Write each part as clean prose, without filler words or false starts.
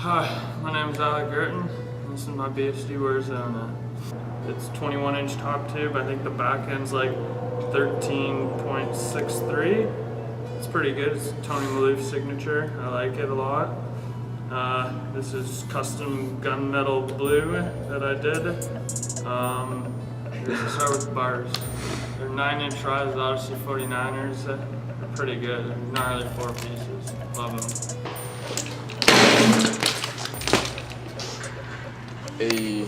Hi, my name is Alec Geurtin. This is my BSD Wherizona. It's 21-inch top tube. I think the back end's like 13.63. It's pretty good. It's Tony Wulf signature. I like it a lot. This is custom gunmetal blue that I did. Let's start with the bars. They're 9-inch rides, obviously 49ers. They're pretty good. They're gnarly 4 pieces. Love them. Hey.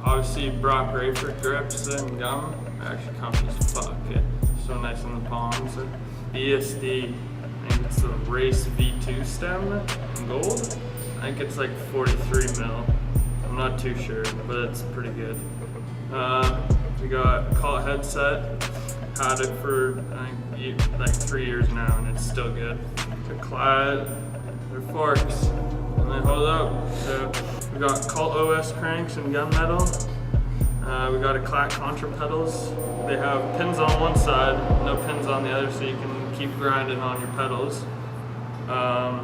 Obviously Brock Rayford grips and gum. They're actually comfy as fuck. So nice on the palms. BSD, I think it's the Race V2 stem in gold. I think it's like 43 mil. I'm not too sure, but it's pretty good. We got Call It headset. Had it for I think like 3 years now, and it's still good. The clad, they're forks, and they hold up. So we got Cult OS cranks and gunmetal. We got a Clack contra pedals. They have pins on one side, no pins on the other, so you can keep grinding on your pedals. I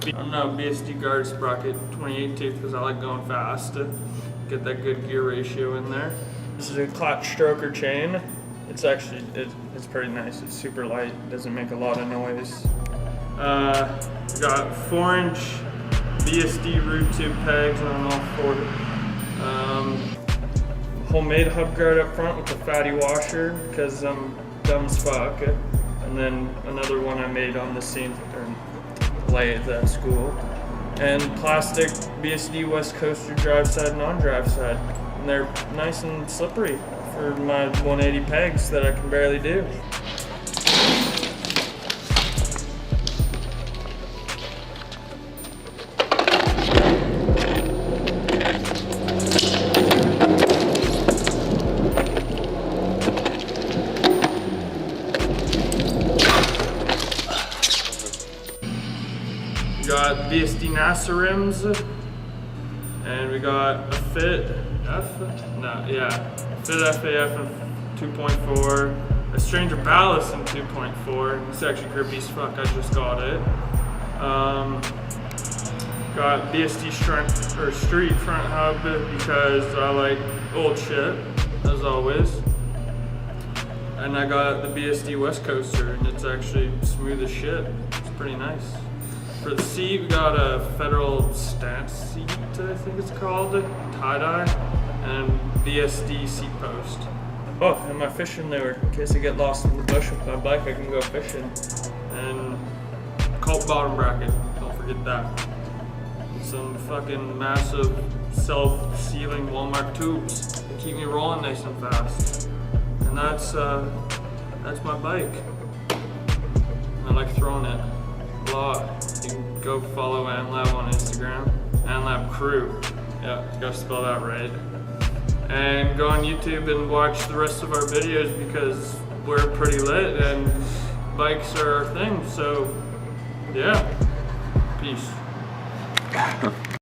don't know, BSD guard sprocket 28 tooth because I like going fast to get that good gear ratio in there. This is a Clack stroker chain. It's actually, it's pretty nice. It's super light, doesn't make a lot of noise. We got 4-inch BSD root tube pegs on all 4. Homemade hub guard up front with a fatty washer because I'm dumb as fuck. And then another one I made on the scene or lathe at school. And plastic BSD West Coaster drive side, non-drive side. And they're nice and slippery for my 180 pegs that I can barely do. We got BSD NASA rims, and we got a Fit FAF in 2.4, a Stranger ballast in 2.4. It's actually grippy as fuck. I just got it. Got BSD street front hub because I like old shit, as always. And I got the BSD West Coaster, and it's actually smooth as shit. It's pretty nice. For the seat, we got a Federal Stance seat, I think it's called, tie-dye, and BSD seat post. Oh, and my fishing lure, in case I get lost in the bush with my bike, I can go fishing. And Cult bottom bracket, don't forget that. And some fucking massive self-sealing Walmart tubes that keep me rolling nice and fast. And that's my bike. I like throwing it a lot. You can go follow AnLab on Instagram, AnLab Crew. Yeah, gotta spell that right. And go on YouTube and watch the rest of our videos because we're pretty lit and bikes are our thing. So, yeah, peace.